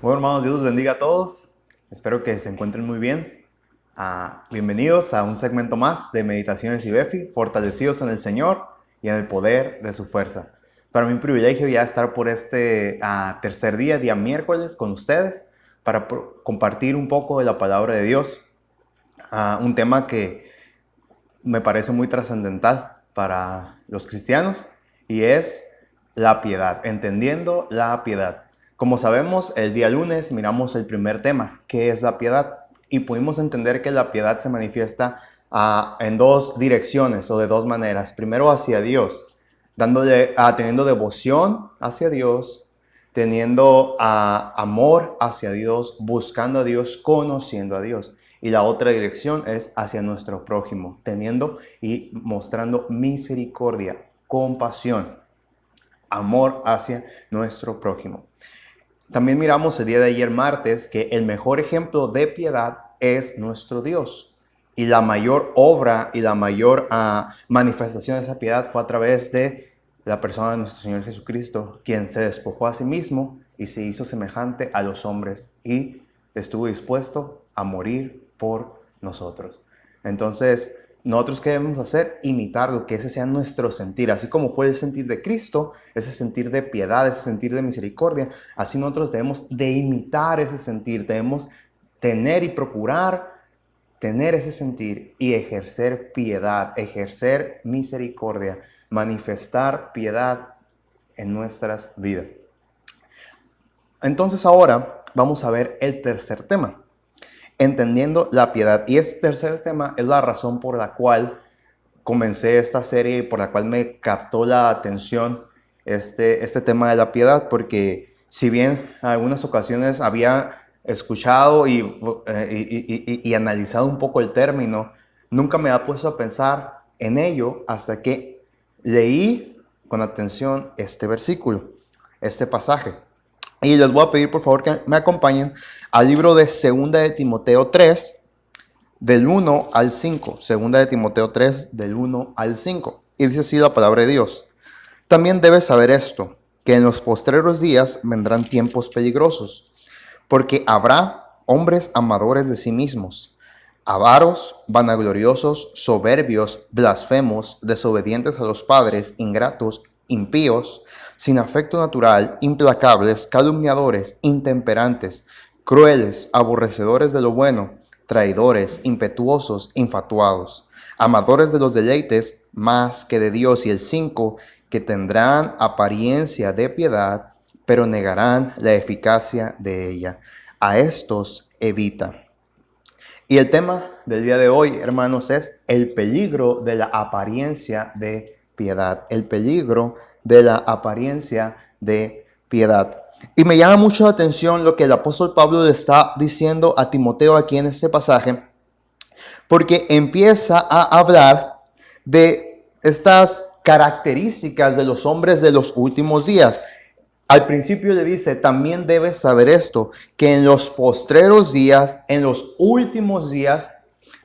Bueno, hermanos, Dios los bendiga a todos. Espero que se encuentren muy bien. Bienvenidos a un segmento más de Meditaciones y Befi, fortalecidos en el Señor y en el poder de su fuerza. Para mí un privilegio ya estar por este tercer día miércoles, con ustedes para compartir un poco de la palabra de Dios. Un tema que me parece muy trascendental para los cristianos y es la piedad, entendiendo la piedad. Como sabemos, el día lunes miramos el primer tema, ¿qué es la piedad? Y pudimos entender que la piedad se manifiesta en dos direcciones o de dos maneras. Primero hacia Dios, teniendo devoción hacia Dios, teniendo amor hacia Dios, buscando a Dios, conociendo a Dios. Y la otra dirección es hacia nuestro prójimo, teniendo y mostrando misericordia, compasión, amor hacia nuestro prójimo. También miramos el día de ayer martes que el mejor ejemplo de piedad es nuestro Dios. Y la mayor obra y la mayor manifestación de esa piedad fue a través de la persona de nuestro Señor Jesucristo, quien se despojó a sí mismo y se hizo semejante a los hombres y estuvo dispuesto a morir por nosotros. Entonces, nosotros qué debemos hacer, imitarlo, que ese sea nuestro sentir, así como fue el sentir de Cristo, ese sentir de piedad, ese sentir de misericordia, así nosotros debemos de imitar ese sentir, debemos tener y procurar tener ese sentir y ejercer piedad, ejercer misericordia, manifestar piedad en nuestras vidas. Entonces ahora vamos a ver el tercer tema, entendiendo la piedad. Y este tercer tema es la razón por la cual comencé esta serie y por la cual me captó la atención este tema de la piedad, porque si bien en algunas ocasiones había escuchado y analizado un poco el término, nunca me había puesto a pensar en ello hasta que leí con atención este versículo, este pasaje. Y les voy a pedir por favor que me acompañen al libro de 2 de Timoteo 3, del 1 al 5. 2 de Timoteo 3, del 1 al 5. Y dice así la palabra de Dios. También debes saber esto, que en los postreros días vendrán tiempos peligrosos, porque habrá hombres amadores de sí mismos, avaros, vanagloriosos, soberbios, blasfemos, desobedientes a los padres, ingratos, impíos, sin afecto natural, implacables, calumniadores, intemperantes, crueles, aborrecedores de lo bueno, traidores, impetuosos, infatuados, amadores de los deleites más que de Dios. Y el 5, que tendrán apariencia de piedad, pero negarán la eficacia de ella. A estos evita. Y el tema del día de hoy, hermanos, es el peligro de la apariencia de piedad. El peligro de la apariencia de piedad. Y me llama mucho la atención lo que el apóstol Pablo le está diciendo a Timoteo aquí en este pasaje, porque empieza a hablar de estas características de los hombres de los últimos días. Al principio le dice, también debes saber esto, que en los postreros días, en los últimos días,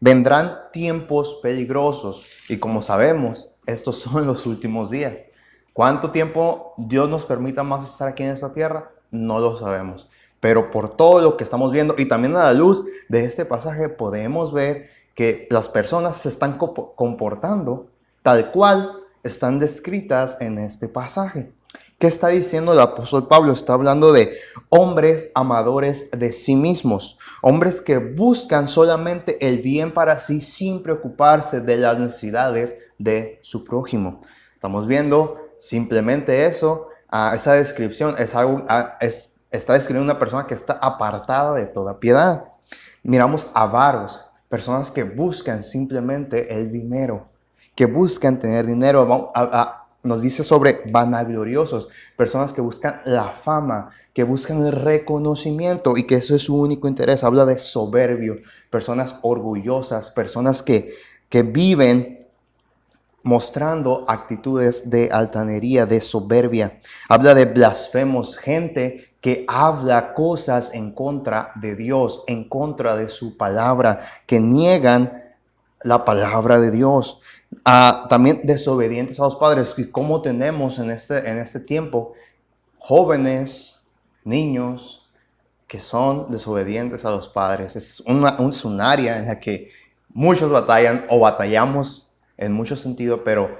vendrán tiempos peligrosos. Y como sabemos, estos son los últimos días. ¿Cuánto tiempo Dios nos permita más estar aquí en esta tierra? No lo sabemos. Pero por todo lo que estamos viendo y también a la luz de este pasaje podemos ver que las personas se están comportando tal cual están descritas en este pasaje. ¿Qué está diciendo el apóstol Pablo? Está hablando de hombres amadores de sí mismos, hombres que buscan solamente el bien para sí sin preocuparse de las necesidades de su prójimo. Estamos viendo simplemente eso, esa descripción está describiendo una persona que está apartada de toda piedad. Miramos avaros, personas que buscan simplemente el dinero, que buscan tener dinero. Nos dice sobre vanagloriosos, personas que buscan la fama, que buscan el reconocimiento y que eso es su único interés. Habla de soberbio, personas orgullosas, personas que viven mostrando actitudes de altanería, de soberbia. Habla de blasfemos, gente que habla cosas en contra de Dios, en contra de su palabra, que niegan la palabra de Dios. También desobedientes a los padres. Y cómo tenemos en este tiempo jóvenes, niños, que son desobedientes a los padres. Es un área en la que muchos batallan o batallamos en mucho sentido, pero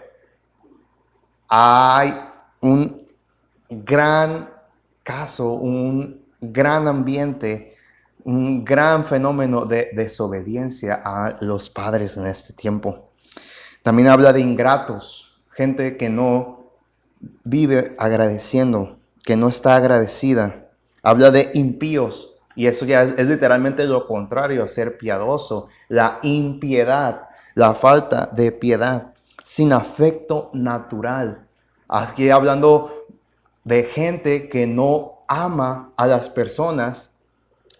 hay un gran caso, un gran ambiente, un gran fenómeno de desobediencia a los padres en este tiempo. También habla de ingratos, gente que no vive agradeciendo, que no está agradecida. Habla de impíos, y eso ya es literalmente lo contrario a ser piadoso, la impiedad, la falta de piedad, sin afecto natural. Aquí hablando de gente que no ama a las personas,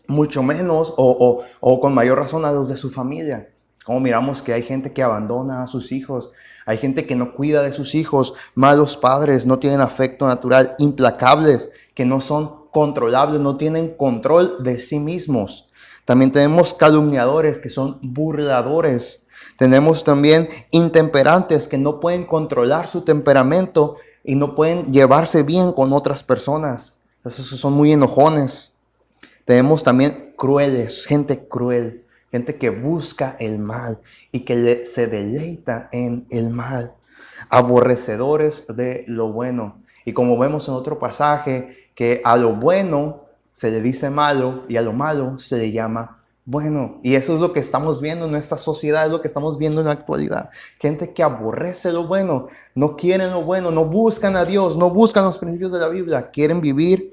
mucho menos o con mayor razón a los de su familia. Como miramos que hay gente que abandona a sus hijos, hay gente que no cuida de sus hijos, malos padres, no tienen afecto natural, implacables, que no son controlables, no tienen control de sí mismos. También tenemos calumniadores que son burladores. Tenemos también intemperantes que no pueden controlar su temperamento y no pueden llevarse bien con otras personas. Esos son muy enojones. Tenemos también crueles, gente cruel, gente que busca el mal y que se deleita en el mal, aborrecedores de lo bueno. Y como vemos en otro pasaje, que a lo bueno se le dice malo y a lo malo se le llama bueno. Y eso es lo que estamos viendo en nuestra sociedad, es lo que estamos viendo en la actualidad. Gente que aborrece lo bueno, no quieren lo bueno, no buscan a Dios, no buscan los principios de la Biblia, quieren vivir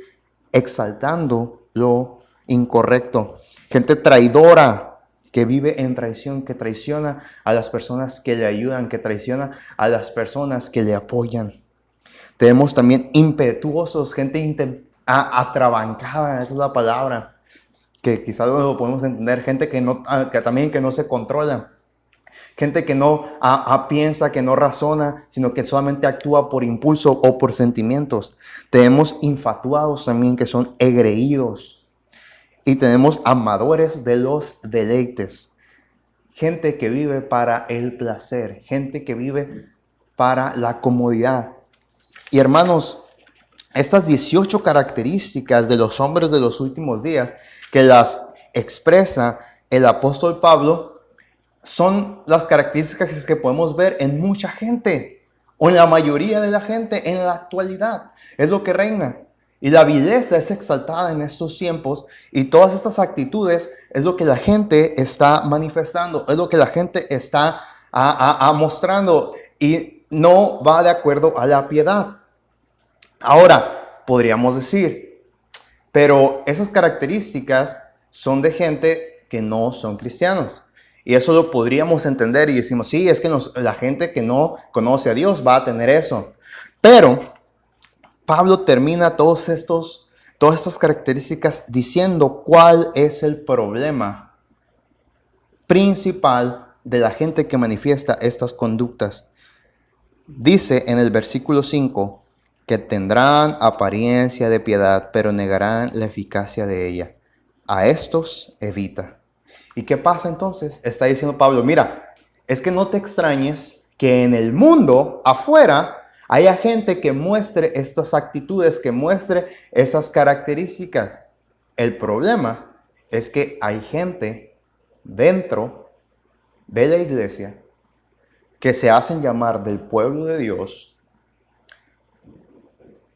exaltando lo incorrecto. Gente traidora que vive en traición, que traiciona a las personas que le ayudan, que traiciona a las personas que le apoyan. Tenemos también impetuosos, gente atrabancada, esa es la palabra, que quizás no lo podemos entender, gente que también que no se controla. Gente que no piensa, que no razona, sino que solamente actúa por impulso o por sentimientos. Tenemos infatuados también que son engreídos. Y tenemos amadores de los deleites. Gente que vive para el placer. Gente que vive para la comodidad. Y hermanos, estas 18 características de los hombres de los últimos días que las expresa el apóstol Pablo son las características que podemos ver en mucha gente o en la mayoría de la gente en la actualidad. Es lo que reina. Y la vileza es exaltada en estos tiempos y todas estas actitudes es lo que la gente está manifestando, es lo que la gente está mostrando y no va de acuerdo a la piedad. Ahora, podríamos decir, pero esas características son de gente que no son cristianos. Y eso lo podríamos entender y decimos, sí, es que la gente que no conoce a Dios va a tener eso. Pero Pablo termina todas estas características diciendo cuál es el problema principal de la gente que manifiesta estas conductas. Dice en el versículo 5 que tendrán apariencia de piedad, pero negarán la eficacia de ella. A estos evita. ¿Y qué pasa entonces? Está diciendo Pablo, mira, es que no te extrañes que en el mundo afuera haya gente que muestre estas actitudes, que muestre esas características. El problema es que hay gente dentro de la iglesia que se hacen llamar del pueblo de Dios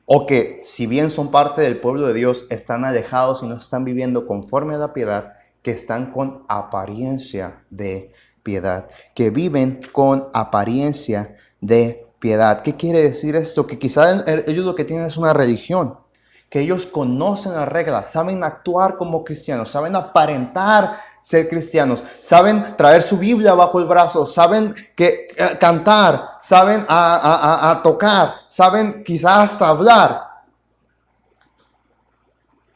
o que si bien son parte del pueblo de Dios, están alejados y no están viviendo conforme a la piedad, que están con apariencia de piedad, que viven con apariencia de piedad. ¿Qué quiere decir esto? Que quizás ellos lo que tienen es una religión, que ellos conocen las reglas, saben actuar como cristianos, saben aparentar ser cristianos, saben traer su Biblia bajo el brazo, saben cantar, saben tocar, saben quizás hasta hablar,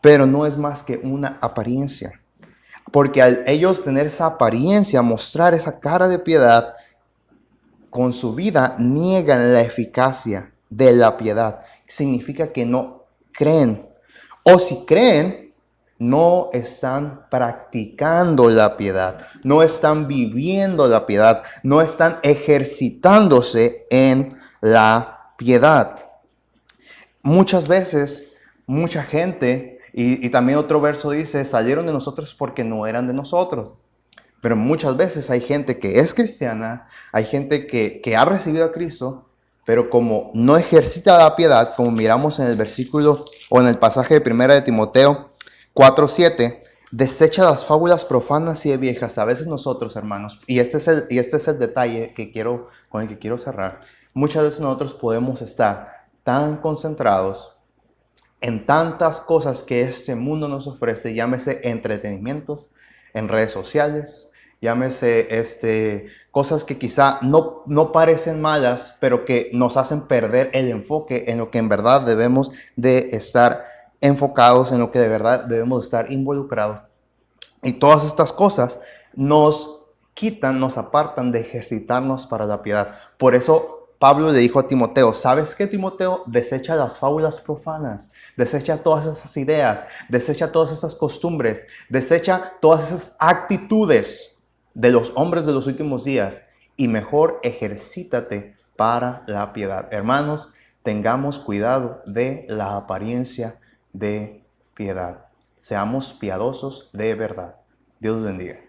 pero no es más que una apariencia. Porque al ellos tener esa apariencia, mostrar esa cara de piedad, con su vida niegan la eficacia de la piedad. Significa que no creen. O si creen, no están practicando la piedad. No están viviendo la piedad. No están ejercitándose en la piedad. Muchas veces, mucha gente Y también otro verso dice, salieron de nosotros porque no eran de nosotros. Pero muchas veces hay gente que es cristiana, hay gente que ha recibido a Cristo, pero como no ejercita la piedad, como miramos en el versículo o en el pasaje de 1 de Timoteo 4:7, desecha las fábulas profanas y de viejas. A veces nosotros, hermanos, y este es el detalle con el que quiero cerrar, muchas veces nosotros podemos estar tan concentrados en tantas cosas que este mundo nos ofrece, llámese entretenimientos en redes sociales, llámese cosas que quizá no parecen malas, pero que nos hacen perder el enfoque en lo que en verdad debemos de estar enfocados, en lo que de verdad debemos de estar involucrados. Y todas estas cosas nos quitan, nos apartan de ejercitarnos para la piedad. Por eso Pablo le dijo a Timoteo, ¿sabes qué, Timoteo? Desecha las fábulas profanas, desecha todas esas ideas, desecha todas esas costumbres, desecha todas esas actitudes de los hombres de los últimos días y mejor ejercítate para la piedad. Hermanos, tengamos cuidado de la apariencia de piedad. Seamos piadosos de verdad. Dios los bendiga.